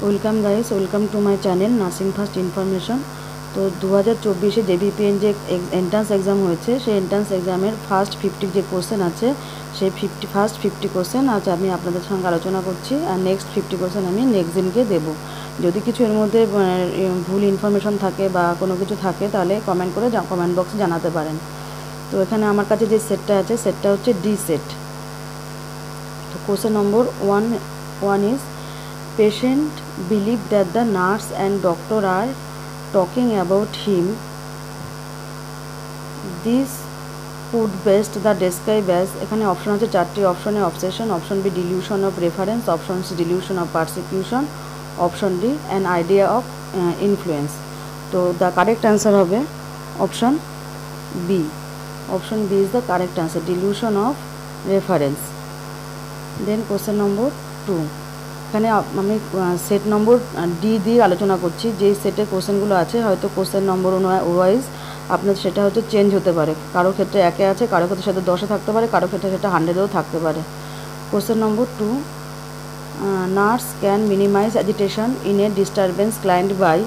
Welcome guys, welcome to my channel nursing first information. তো 2024-এ জেবিপিএন যে entrance exam হয়েছে, সেই এন্ট্রান্স এক্সামের ফার্স্ট 50 যে কোশ্চেন আছে, সেই ফার্স্ট 50 কোশ্চেন আজ আমি আপনাদের সঙ্গে আলোচনা করছি। আর নেক্সট 50 কোশ্চেন আমি নেক্সট দিনকে দেবো। যদি কিছু এর মধ্যে ভুল ইনফরমেশন থাকে বা কোনো কিছু থাকে, তাহলে কমেন্ট করে কমেন্ট বক্সে জানাতে পারেন। তো এখানে আমার কাছে যে সেটটা আছে, সেটটা হচ্ছে ডি সেট। তো question number one is patient believe that the nurse and doctor are talking about him. This could best the describe as, এখানে অপশন আছে চারটি অপশনে, obsession, option B delusion of reference, option C delusion of persecution, option D an idea of influence. তো the correct answer হবে option B. Option B is the correct answer, delusion of reference. Then question number 2, এখানে আমি set number D দিয়ে আলোচনা করছি। যেই সেটে কোশ্চেনগুলো আছে, হয়তো কোশ্চেন নম্বর ওয়াইজ আপনার সেটা হয়তো চেঞ্জ হতে পারে। কারো ক্ষেত্রে 1-এ আছে, কারো ক্ষেত্রে সেটা 10-এ থাকতে পারে, কারো ক্ষেত্রে সেটা 100-এও থাকতে পারে। Question number 2, nurse can minimize agitation in a disturbance client by,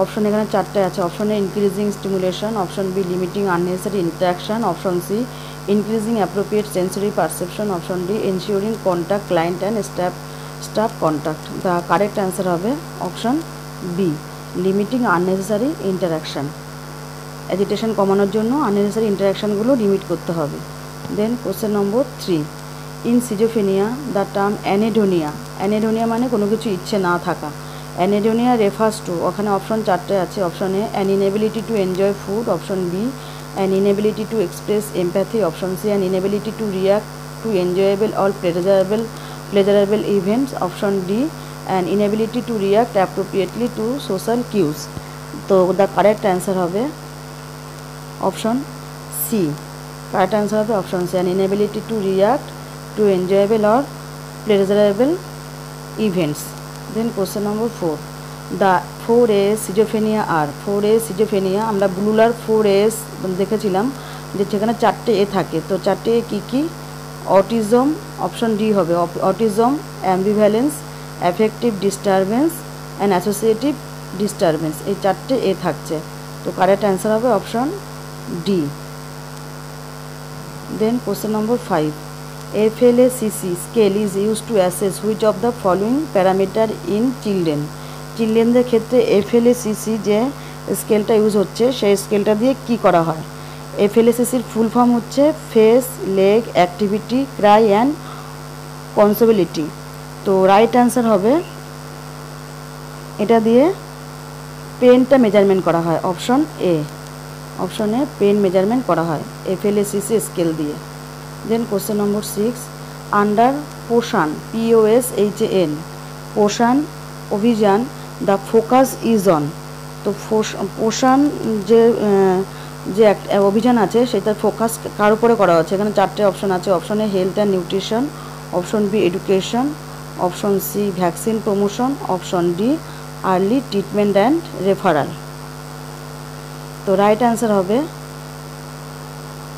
option এখানে চারটে আছে। Option A increasing stimulation, option B limiting unnecessary interaction, option C increasing appropriate sensory perception, option D ensuring contact client and staff contact. The correct answer হবে option B, limiting unnecessary interaction. Agitation কমানোর জন্য unnecessary ইন্টারাকশানগুলো limit করতে হবে। Then question number 3, in schizophrenia the term anhedonia, অ্যানেডোনিয়া মানে কোনো কিছু ইচ্ছে না থাকা। অ্যানেডোনিয়া রেফার্স টু, ওখানে অপশন চারটে আছে। Option A an inability to enjoy food, option B an inability to express empathy, option C an inability to react to enjoyable or pleasurable events, option D an inability to react appropriately to social cues. তো the correct answer হবে option C, correct answer হবে option C, an inability to react to enjoyable or pleasurable events. Then question number 4, the 4As schizophrenia are, 4As schizophrenia আমরা ব্লুলার 4As দেখেছিলাম যে সেখানে 4টে এ থাকে। তো 4টে এ কী কী? অটিজম, অপশন ডি হবে autism, ambivalence, affective disturbance and associative disturbance, এই 4টে এ থাকছে। তো কারেক্ট অ্যান্সার হবে option D. Then question number 5, FLACC scale is use to assess which of the following parameter in children. চিলড্রেনদের ক্ষেত্রে FLACC যে স্কেলটা ইউজ হচ্ছে, সেই স্কেলটা দিয়ে কি করা হয়? FLACCর ফুল ফর্ম হচ্ছে face, leg, activity, cry and consolability. তো রাইট অ্যান্সার হবে, এটা দিয়ে পেনটা মেজারমেন্ট করা হয়, অপশন এ। অপশনে পেন মেজারমেন্ট করা হয় FLACC স্কেল দিয়ে। দেন কোশ্চেন নম্বর 6, আন্ডার পোষণ POSHAN পোষণ অভিযান দ্য ফোকাস ইজ অন। তো পোষণ যে অভিযান আছে, সেটার ফোকাস কার উপরে করা হচ্ছে? এখানে 4টে অপশন আছে। Option A health and nutrition, option B education, option C vaccine promotion, option D early treatment and referral. তো রাইট অ্যান্সার হবে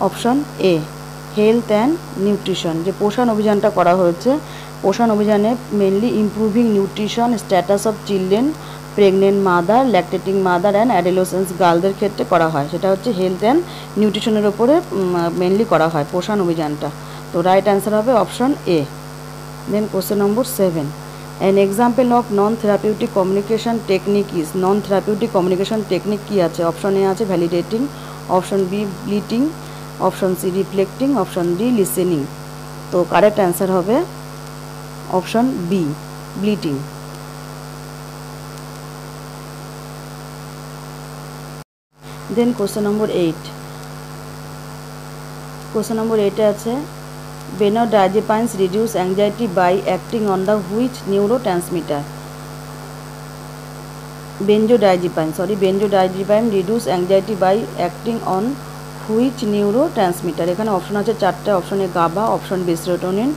option A, health and nutrition. যে পোষণ অভিযানটা করা হয়েছে, পোষণ অভিযানে mainly improving nutrition status of children, pregnant mother, lactating mother and adolescence গার্লদের ক্ষেত্রে করা হয়। সেটা হচ্ছে হেলথ অ্যান্ড নিউট্রিশনের ওপরে মেনলি করা হয় পোষণ অভিযানটা। তো রাইট অ্যান্সার হবে option A. Then question number 7, an example of non therapeutic communication technique is. Non therapeutic communication technique কী আছে? অপশন এ আছে validating, option B belittling, option C reflecting, option D listening. তো correct answer হবে option B, belittling. Then question number 8, question number 8-এ আছে benzodiazepines reduce anxiety by acting on the which neurotransmitter. Benzodiazepine reduce anxiety by acting on which neurotransmitter. এখানে option আছে 4টে। Option A GABA, option B serotonin,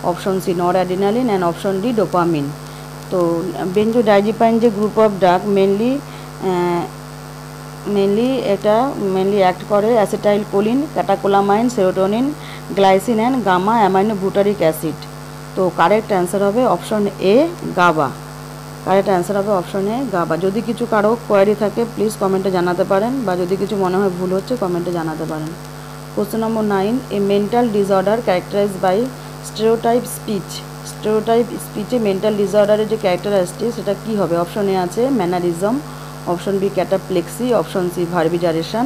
option C noradrenaline and option D dopamine. তো benzodiazepine যে group of drug mainly এটা act করে acetylcholine, catecholamine, serotonin, glycine and gamma amino butyric acid. তো correct answer হবে option A, GABA. Correct answer হবে option A GABA. যদি কিছু কারো কোয়ারি থাকে প্লিজ কমেন্টে জানাতে পারেন, বা যদি কিছু মনে হয় ভুল হচ্ছে কমেন্টে জানাতে পারেন। Question number 9, a mental disorder characterize by stereotype speech. Stereotype স্পিচে মেন্টাল ডিসঅর্ডারের যে ক্যারেক্টারিস্টিক সেটা কী হবে? অপশন এ আছে mannerism, option B cataplexy, option C verbigeration,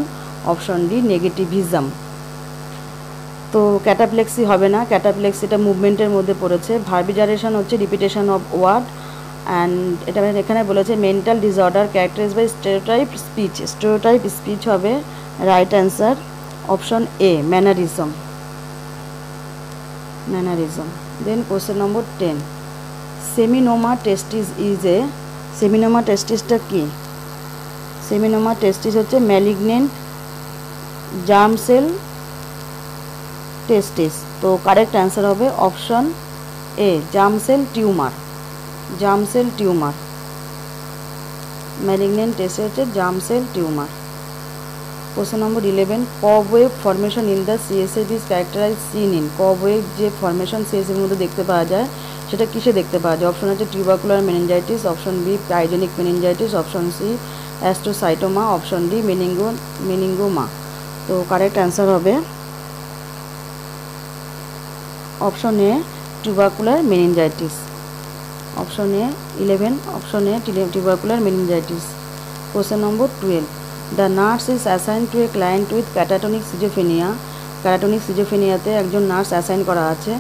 option D negativism. তো ক্যাটাপ্লেক্সি হবে না, ক্যাটাপ্লেক্সিটা মুভমেন্টের মধ্যে পড়েছে। ভার্বিজারেশন হচ্ছে রিপিটেশন অফ ওয়ার্ড, অ্যান্ড এটা এখানে বলেছে mental disorder characterize by stereotype speech. Stereotype speech হবে right answer option A mannerism. Mannerism. Then question number 10, seminoma testis is a. Seminoma টেস্টিসটা কি? সেমিনোমা টেস্টিস হচ্ছে ম্যালিগনেন্ট জার্ম সেল টেস্টিস। তো correct answer হবে option A germ cell tumour. Germ cell tumour. Malignant testis হচ্ছে germ cell tumour. Question number 11, cobweb formation in the CSF is characterize seen in. Cobweb যে formation CSF এর মধ্যে দেখতে পাওয়া যায় সেটা কিসে দেখতে পাওয়া যায়? অপশন আছে tubercular meningitis, option B pyogenic meningitis, option C astrocytoma, option D meningioma. তো কারেক্ট অ্যান্সার হবে option A tubercular meningitis. Option A 11, option A tubercular meningitis. Question number 12, the nurse is assign to a client with catatonic schizophrenia. Catatonic সিজোফেনিয়াতে একজন nurse assign করা আছে।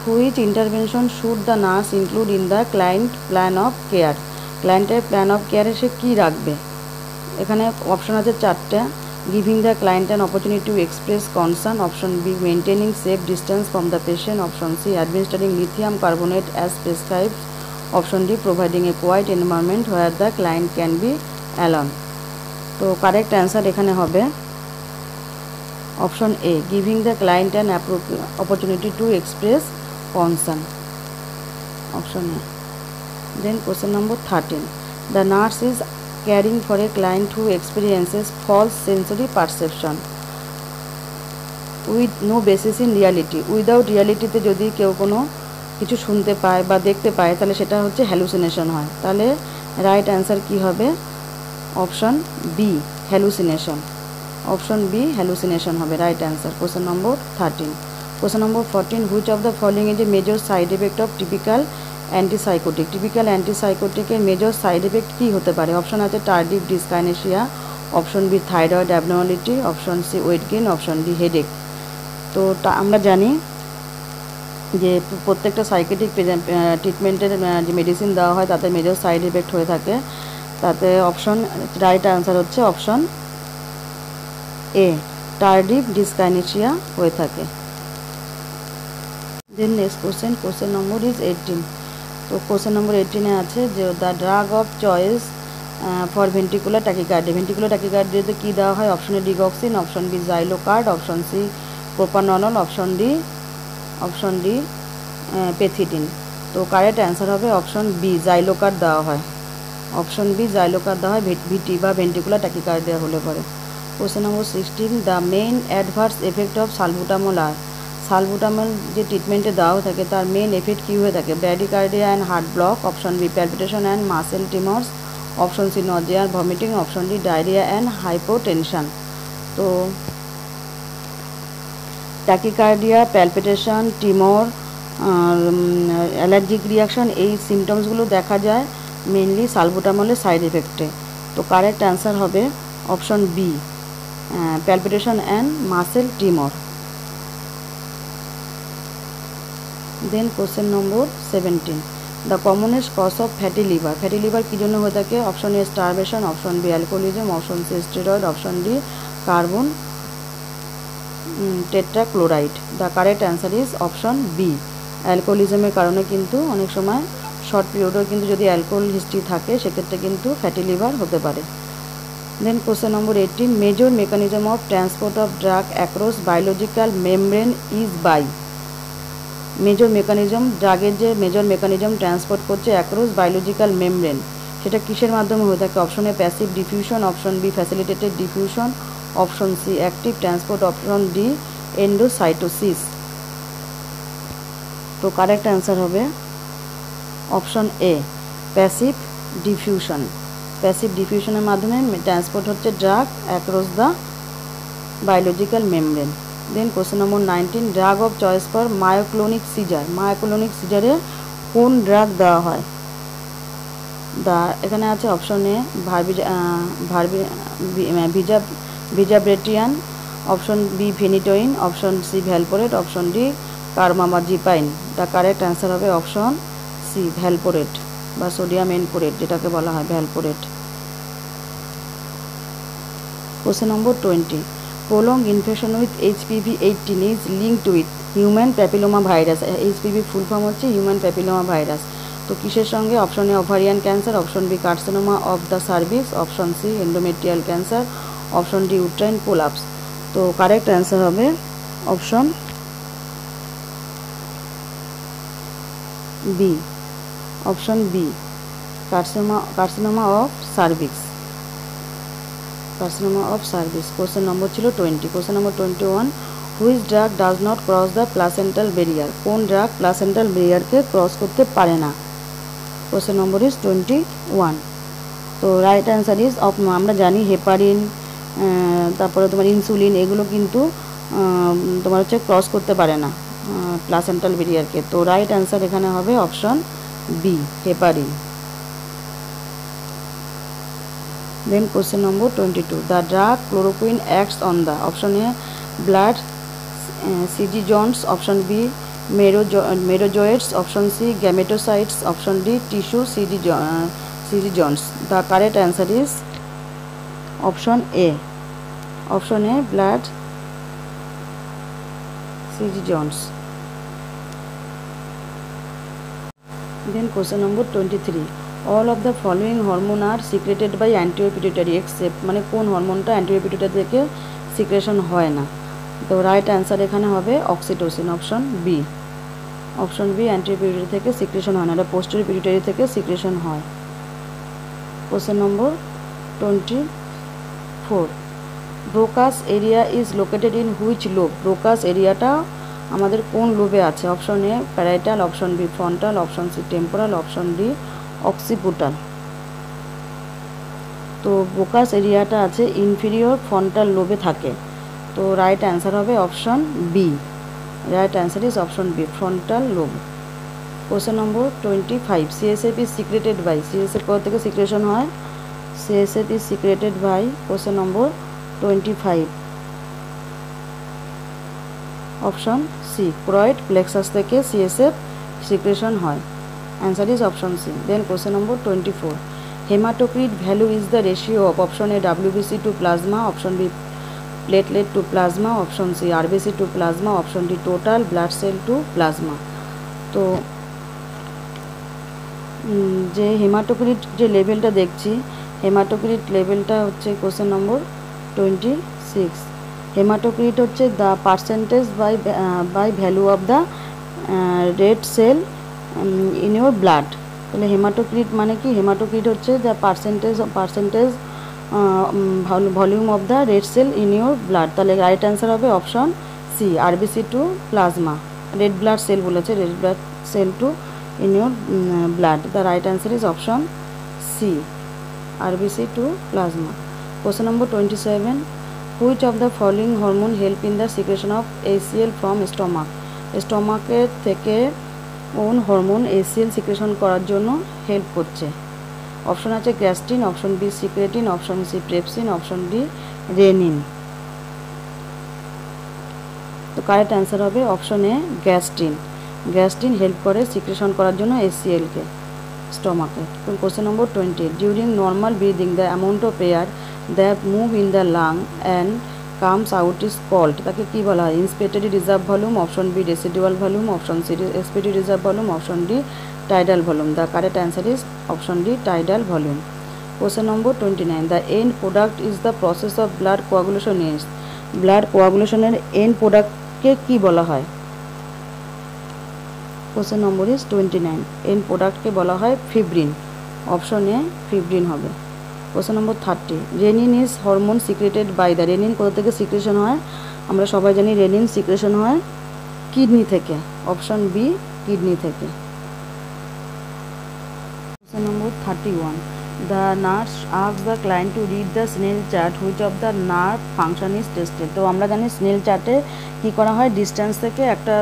Which intervention should the nurse include in the client plan of care. ক্লায়েন্টের plan of কেয়ারে সে কী রাখবে? এখানে অপশন আছে 4টা। Giving the client an opportunity to express concern, option B maintaining safe distance from the patient, option C administering lithium carbonate as prescribed, option D providing a quiet environment where the client can be alone. তো correct answer এখানে হবে option A giving the client an opportunity to express concern. Option A. Then question number 13, the nurse is caring for a client who experiences false sensory perception with no basis in reality. Without রিয়ালিটিতে যদি কেউ কোনো কিছু শুনতে পায় বা দেখতে পায় তাহলে সেটা হচ্ছে হ্যালুসিনেশন হয়। তাহলে রাইট অ্যান্সার কি হবে? Option B hallucination. Option B hallucination হবে right answer. Question number 13। Question number 14, which of the following is a major side effect of typical antipsychotic. Typical অ্যান্টিসাইকোটিকের মেজর সাইড এফেক্ট কী হতে পারে? Option আছে tardive dyskinesia, option B thyroid abnormality, option C weight gain, option D headache. তো আমরা জানি যে প্রত্যেকটা সাইকেটিক ট্রিটমেন্টের যে মেডিসিন দেওয়া হয় তাতে মেজর সাইড এফেক্ট হয়ে থাকে। তাতে অপশন রাইট আনসার হচ্ছে অপশন এ টার্ডিভ ডিসকাইনেশিয়া হয়ে থাকে। Then next question number is 18। তো কোশ্চেন নম্বর 18-এ আছে যে the drug of choice for ventricular tachycardia. Ventricular ট্যাকিকার্ডিয়াতে কী দেওয়া হয়? Option A digoxin, option B Xylocard, option C propranolol, option D pethidine. তো কারেক্ট অ্যান্সার হবে অপশন বি জাইলোকার্ড দেওয়া হয়। অপশন বি জাইলোকার্ড দেওয়া হয় ভিটি বা ভেন্ট্রিকুলার ট্যাকিকার্ডিয়া হলে পরে। Question number 16, the main adverse effect of salbutamol are. Salbutamol যে ট্রিটমেন্টে দেওয়া থাকে তার মেন এফেক্ট কী হয়ে থাকে? Bradycardia and heart block, option B palpitation and muscle tremors, option C nausea আর vomiting, option D diarrhoea and hypotension. তো tachycardia, palpitation, tremor, allergic reaction এই সিমটমসগুলো দেখা যায় মেনলি সালবুটামলের সাইড এফেক্টে। তো কারেক্ট অ্যান্সার হবে option B palpitation and muscle tremor. Then question number 17, the commonest cause of fatty liver. Fatty liver কী জন্য হয়ে থাকে? Option A starvation, option B alcoholism, option C steroid, option D carbon tetrachloride. The correct answer is option B অ্যালকোহলিজমের কারণে কিন্তু অনেক সময় short পিরিয়ডেও কিন্তু যদি অ্যালকোহল হিস্ট্রি থাকে সেক্ষেত্রে কিন্তু ফ্যাটি লিভার হতে পারে। Then question number 18, major mechanism of transport of drug across biological membrane is by. Major mechanism ড্রাগের যে মেজর মেকানিজম ট্রান্সপোর্ট করছে অ্যাক্রস বায়োলজিক্যাল মেমব্রেন সেটা কিসের মাধ্যমে হয়ে থাকে? Option A passive diffusion, option B facilitated diffusion, option C active transport, option D endocytosis. তো correct answer হবে option A passive diffusion. Passive ডিফিউশনের মাধ্যমে ট্রান্সপোর্ট হচ্ছে drug across the biological membrane. Then question number 19, drug of choice for myoclonic seizure. Myoclonic সিজারে কোন drug দেওয়া হয়? এখানে আছে অপশন এ ভিজাব্রেটিয়ান, option B phenytoin, option C valproate, option D carbamazepine. The correct answer হবে option C valproate বা sodium valproate যেটাকে বলা হয় valproate. Question number 20, prolonged infection with HPV-18 is linked with human papilloma virus। HPV full form হচ্ছে human papilloma virus. তো কিসের সঙ্গে? Option A ovarian cancer, option B carcinoma of the cervix, option C endometrial cancer, option D uterine prolapse. তো correct answer হবে option B, option B carcinoma of cervix, carcinoma of cervix. Question number ছিল 20। Question number 21, which drug does not cross the placental barrier. কোন drug placental ব্যারিয়ারকে cross করতে পারে না? Question number is 21। তো right answer is আমরা জানি heparin, তারপরে তোমার ইনসুলিন, এগুলো কিন্তু তোমার হচ্ছে ক্রস করতে পারে না প্লাসেন্টাল ব্যারিয়ারকে। তো রাইট অ্যান্সার এখানে হবে option B heparin. Then question number 22, the drug chloroquine acts on the option A blood CG Jones, option B merozoites, option C gametocytes, option D tissue CG Jones. The correct answer is option A, option A blood CG Jones. Then question number 23, all of the following hormone are secreted by anterior pituitary except মানে কোন হরমোনটা anterior pituitary থেকে secretion হয় না? তো right answer এখানে হবে oxytocin, option B. Option B anterior pituitary থেকে সিক্রেশন হয় না, এটা posterior pituitary থেকে সিক্রেশন হয়। Question number 24, Broca's area is located in which lobe. Broca's এরিয়াটা আমাদের কোন লোবে আছে? Option A parietal, option B frontal, option C temporal, option D occipital. তো ব্রোকাস এরিয়াটা আছে ইনফিরিয়র ফ্রন্টাল লোবে থাকে। তো রাইট অ্যান্সার হবে option B, right answer is option B frontal lobe. Question number 25, CSF is secreted by. CSF কোথা থেকে secretion হয়? CSF is secreted by question number 25, option C choroid plexus থেকে CSF secretion হয়। Answer is option C. Then question number 24, haematocrit value is the ratio of option A WBC to plasma, option B platelet to plasma, option C RBC to plasma, option D total blood cell to plasma. তো যে haematocrit যে লেভেলটা দেখছি, haematocrit লেভেলটা হচ্ছে question number 26, haematocrit হচ্ছে the percentage by value of the red cell in your blood. তাহলে haematocrit মানে কি? হেমাটোক্রিট হচ্ছে the percentage volume of the red cell in your blood. তাহলে রাইট অ্যান্সার হবে option C RBC to plasma. Red blood cell বলেছে, red blood cell to in your blood. The right answer is option C RBC to plasma. Question number 27, which of the following hormone help in the secretion of ACL from stomach. স্টমাকের থেকে কোন hormone ACL secretion করার জন্য help করছে? Option আছে gastrin, option B secretin, option C pepsin, option D renin. তো correct answer হবে option A gastrin. Gastrin help করে সিক্রেশন করার জন্য ACL-কে স্টমাকে। তো question number 20, during normal breathing the amount of air that move in the lung and comes out is called. তাকে কী বলা হয়? Inspiratory reserve volume, option B residual volume, option C expiratory reserve volume, option D tidal volume. The correct answer is option D tidal volume. Question number 29, the end product is the process of blood coagulation is. Blood কোয়াগুলেশনের end প্রোডাক্টকে কী বলা হয়? Question number is 29, end প্রোডাক্টকে বলা হয় fibrin. Option A fibrin হবে। Question number 30, renin is hormone secreted by the. Renin কোথা থেকে সিক্রেশন হয়? আমরা সবাই জানি রেনিন সিক্রেশন হয় কিডনি থেকে। অপশন বি কিডনি থেকে। 31. The nurse asks the client to read the Snell chart which of the nerve function is tested. তো আমরা জানি স্নেল চার্টে কী করা হয়, ডিস্টেন্স থেকে একটা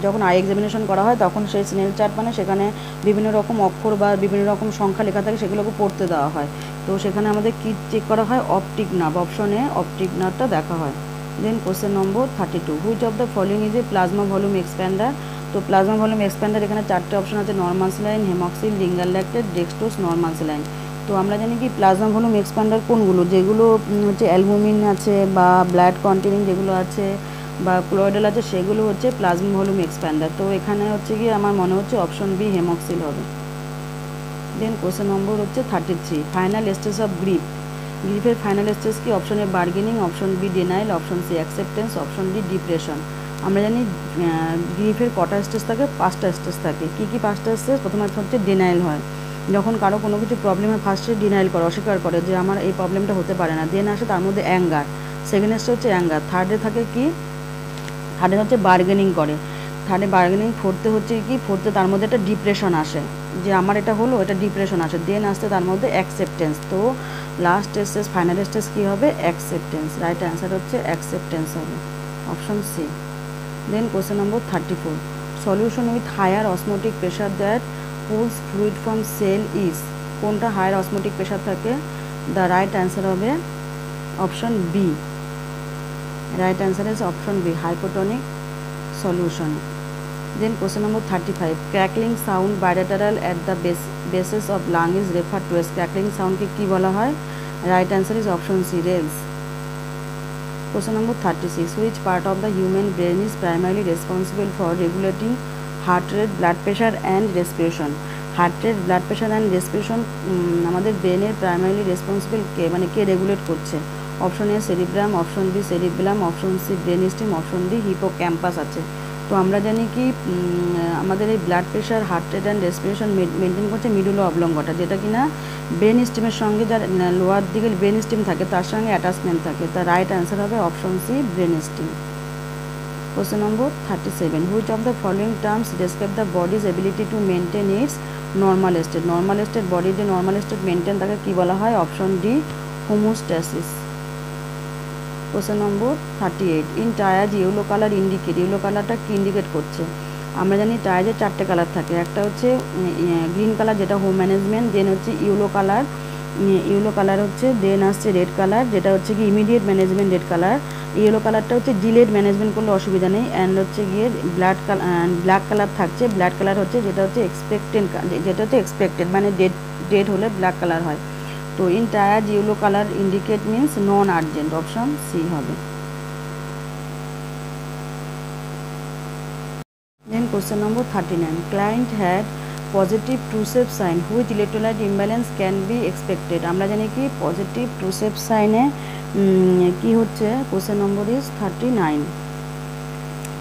যখন আই এক্সামিনেশন করা হয় তখন সেই স্নেল চার্ট মানে সেখানে বিভিন্ন রকম অক্ষর বা বিভিন্ন রকম সংখ্যা লেখা থাকে, সেগুলোকে পড়তে দেওয়া হয়। তো সেখানে আমাদের কী চেক করা হয়, অপটিক নার্ভ, অপশনে অপটিক নার্ভটা দেখা হয়। Then question number 32, which of the following is a plasma volume expander. তো প্লাজমা ভলিউম এক্সপ্যান্ডার এখানে চারটে অপশন আছে, normal saline, Haemaccel, ringer lactated, dextrose, normal saline. তো আমরা জানি কি প্লাজমা ভলিউম এক্সপ্যান্ডার কোনগুলো, যেগুলো হচ্ছে অ্যালবুমিন আছে বা ব্লাড কন্টেনিং যেগুলো আছে বা ক্লোয়েডাল আছে, সেগুলো হচ্ছে প্লাজমা ভলিউম এক্সপ্যান্ডার। তো এখানে হচ্ছে কি আমার মনে হচ্ছে অপশন বি হেমক্সিল হবে। দেন কোশ্চেন নম্বর হচ্ছে 33, ফাইনাল স্টেজ অফ গ্রিফ। গ্রিফের ফাইনাল স্টেজ কি, option A bargaining, option B denial, option C acceptance, option D depression. আমরা জানি গ্রিফের কটা স্টেজ থাকে, 5টা স্টেজ থাকে। কী কী 5টা স্টেজ? প্রথমে হচ্ছে ডিনাইল হয়, যখন কারো কোনো কিছু প্রবলেমে ফার্স্টে ডিনাইল করে, অস্বীকার করে যে আমার এই প্রবলেমটা হতে পারে না। দেন আসে তার মধ্যে অ্যাঙ্গার, সেকেন্ড স্টেজ হচ্ছে অ্যাঙ্গার। থার্ডে থাকে কি, থার্ডে হচ্ছে বার্গেনিং করে, থার্ডে বার্গেনিং। ফোর্থে হচ্ছে কি, ফোর্থে তার মধ্যে একটা ডিপ্রেশন আসে যে আমার এটা হলো, এটা ডিপ্রেশন আসে। দেন আসতে তার মধ্যে অ্যাকসেপ্টেন্স। তো লাস্ট স্টেজ ফাইনাল স্টেজ কী হবে, অ্যাকসেপ্টেন্স। রাইট অ্যান্সার হচ্ছে অ্যাকসেপ্টেন্স হবে, option C. Then question number 34, solution with higher osmotic pressure that pulls fluid from cell is. কোনটা হায়ার অসমোটিক প্রেশার থাকে? দ্য রাইট অ্যান্সার হবে option B. Right answer is option B, hypotonic solution. Then question number 35, crackling sound bilateral at the bases of lung is referred to as, crackling sound के की बोला है? Right answer is option C, rales. Question number 36, which part of the human brain is primarily responsible for regulating heart rate, blood pressure and respiration? Heart rate, blood pressure and respiration আমাদের ব্রেনের primarily responsible কে, মানে কে regulate করছে? Option A cerebrum, option B cerebrum, option C brain stem, option D hippocampus আছে। তো আমরা জানি কি আমাদের এই blood pressure, heart rate and respiration maintain করছে মিডুলো অবলঙ্গটা, যেটা কিনা ব্রেন স্টিমের সঙ্গে, যার লোয়ার দিকে ব্রেন স্টিম থাকে তার সঙ্গে অ্যাটাচমেন্ট থাকে। তার রাইট অ্যান্সার হবে option C, brain stem. Question number 37, which of the following terms describe the body's ability to maintain its normal state. Normal state, বডির যে নর্মাল স্টেট মেনটেন তাকে কী বলা হয়? Option D, homeostasis. Question number 38, in tiers yellow colour indicate. Yellow কালারটা কী indicate করছে? আমরা জানি টায়ার্সের 4টে কালার থাকে, একটা হচ্ছে গ্রিন কালার যেটা হোম ম্যানেজমেন্ট, দেন হচ্ছে ইয়েলো কালার হচ্ছে, দেন আসছে রেড কালার যেটা হচ্ছে কি immediate management red colour. Yellow কালারটা হচ্ছে ডিলেড ম্যানেজমেন্ট করলে অসুবিধা নেই। অ্যান্ড হচ্ছে গিয়ে ব্ল্যাক কালার থাকছে, ব্ল্যাক কালার হচ্ছে যেটা হচ্ছে এক্সপেক্টেড মানে ডেড হলে ব্ল্যাক কালার হয়। তো in tired yellow colour indicate means non urgent, option C হবে। Then question number 39, client had positive Trousseau sign which electrolyte imbalance can be expected. আমরা জানি কি পজিটিভ ট্রুসেপ সাইনে কি হচ্ছে, question number is 39,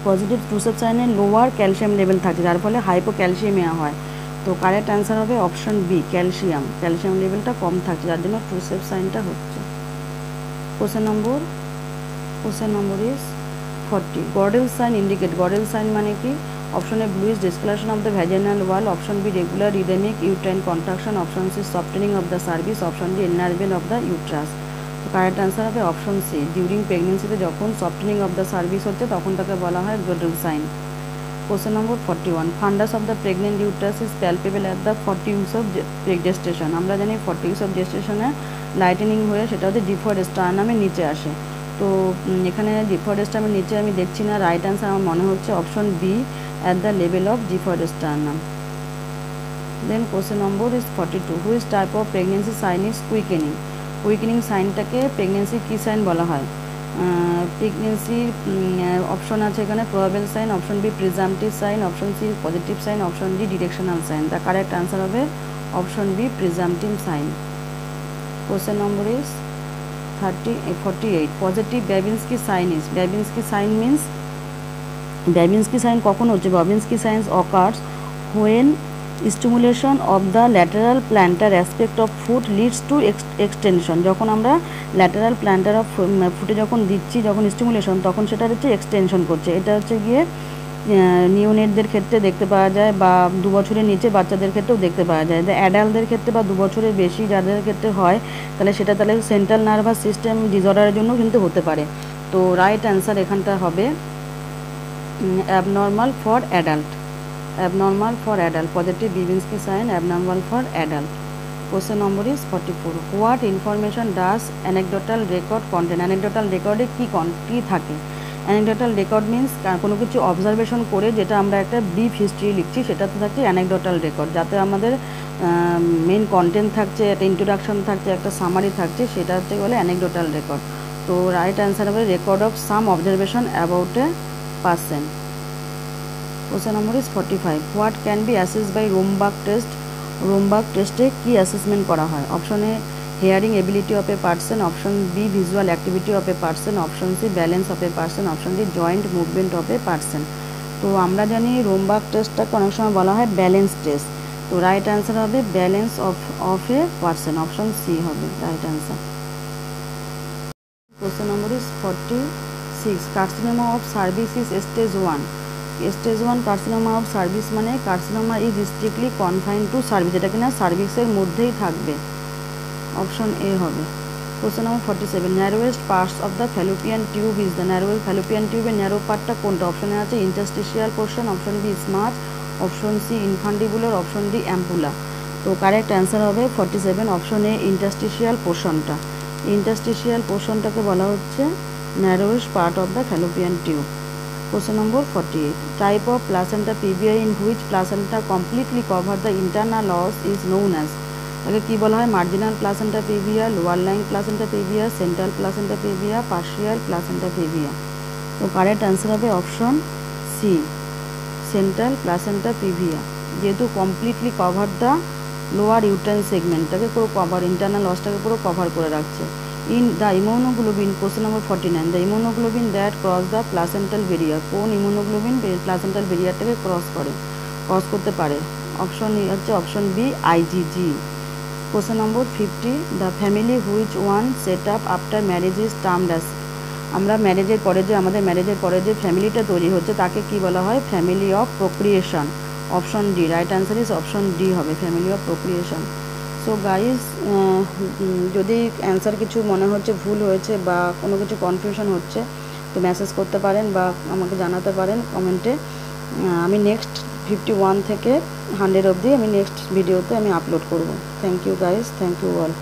positive Trousseau সাইনে lower calcium level থাকে যার ফলে হাইপোক্যালসিয়ামিয়া হয়। তো কারেক্ট অ্যান্সার হবে অপশন বি, ক্যালসিয়াম লেভেলটা কম থাকছে যার জন্য ট্রুসেপ সাইনটা হচ্ছে। Question number is 40, Goodell sign indicate. Goodell sign মানে কি? Option A bluish discolouration of the vaginal wall, option B regular rhythmic uterine contraction, option C softening of the cervix, option D enlargement of the uterus. তো correct answer হবে option C, during প্রেগনেন্সিতে যখন softening of the service হচ্ছে তখন তাকে বলা হয় Goodell sign. Question number 41, fundus of the pregnant uterus is palpable at the 40 weeks of gestation. আমরা জানি 40 উইকস অফ জেস্টেশনে লাইটেনিং হয়ে সেটা হচ্ছে জিফয়েড স্টারনামের নিচে আসে। তো এখানে জিফয়েড স্টারনামের নিচে আমি দেখছি না, রাইট অ্যান্সার আমার মনে হচ্ছে option B, at the level of xiphoid sternum. Then question number is 42, which type of pregnancy sign is quickening সাইনটাকে প্রেগনেন্সি কী সাইন বলা হয়? প্রেগনেন্সির অপশন আছে এখানে probable sign, option B presumptive sign, option C positive sign, option D directional sign. The correct answer হবে option B, presumptive sign. Question number is 48, positive Babinski sign is. Babinski sign means, Babinski sign কখন হচ্ছে? Babinski signs occurs when stimulation of the lateral plantar aspect of foot leads to extension. যখন আমরা lateral planter of ফুটে যখন দিচ্ছি, যখন stimulation, তখন সেটা হচ্ছে এক্সটেনশন করছে। এটা হচ্ছে গিয়ে নিওনেটদের ক্ষেত্রে দেখতে পাওয়া যায়, বা 2 বছরের নিচে বাচ্চাদের ক্ষেত্রেও দেখতে পাওয়া যায়। অ্যাডাল্টদের ক্ষেত্রে বা 2 বছরের বেশি যাদের ক্ষেত্রে হয়, তাহলে সেটা সেন্ট্রাল নার্ভাস সিস্টেম ডিসঅর্ডারের জন্য কিন্তু হতে পারে। তো রাইট অ্যান্সার এখানটা হবে abnormal for adult. abnormal for adult, positive Babinski sign, abnormal for adult. Question number is 44. What information does anecdotal record contain? Anecdotal record এ কি থাকে? anecdotal record means কোনো কিছু অবজারভেশন করে যেটা আমরা একটা ব্রিফ হিস্ট্রি লিখছি, সেটাতে থাকছে anecdotal record, যাতে আমাদের মেন কন্টেন্ট থাকছে, একটা ইন্ট্রোডাকশন থাকছে, একটা সামারি থাকছে, সেটা হচ্ছে বলে anecdotal record। তো রাইট অ্যান্সার হবে record of some observation about a person. Question number is 45. What can be assessed by Rombach test? Rombach টেস্টে কি অ্যাসেসমেন্ট করা হয়? Option A hearing ability of a person, option B visual activity of a person, option C balance of a person, option D joint movement of a person. তো আমরা জানি Romberg টেস্টটাকে অনেক সময় বলা হয় ব্যালেন্স টেস্ট। তো রাইট অ্যান্সার হবে balance of a person, option C হবে right answer. Question number is 46. Carcinoma of cervix is stage 1. Stage 1 carcinoma of cervix মানে carcinoma is strictly confined to cervix, যেটা কিনা সার্ভিক্সের মধ্যেই থাকবে, অপশন এ হবে। Question number 47. Narrowest parts of the fallopian tube is the narrowest fallopian টিউবের narrow পার্টটা কোনটা? অপশনে আছে interstitial portion, option B isthmus, option C infundibular, option D ampulla. তো কারেক্ট অ্যান্সার হবে 47, অপশন এ ইন্টারস্টিশিয়াল পোর্শনটা। Interstitial পোর্শনটাকে বলা হচ্ছে narrowest part of the fallopian tube. Question number 48. Type of placenta previa in which placenta completely cover the internal os is known as? তাকে কি বলা হয়? Marginal placenta praevia, lower line placenta praevia, central placenta praevia, partial placenta praevia. তো correct answer হবে option C, central placenta praevia, যেহেতু completely cover the lower uterine সেগমেন্টটাকে পুরো cover, internal অসটাকে পুরো কভার করে রাখছে। In the immunoglobulin, question number 49, the immunoglobulin that cross the placental barrier, কোন immunoglobulin placental ব্যারিয়ারটাকে ক্রস করতে পারে? অপশন হচ্ছে option B IgG. Question number 50. The family which one set up after marriage is termed as? আমরা ম্যারেজের পরে যে ফ্যামিলিটা তৈরি হচ্ছে তাকে কি বলা হয়? Family of procreation, option D. Right answer is option D হবে, family of procreation. So guys, যদি অ্যান্সার কিছু মনে হচ্ছে ভুল হয়েছে বা কোনো কিছু কনফিউশন হচ্ছে, তো মেসেজ করতে পারেন বা আমাকে জানাতে পারেন কমেন্টে। আমি নেক্সট 51 থেকে 100 অবধি আমি নেক্সট ভিডিওতে আমি আপলোড করব। Thank you guys, thank you all.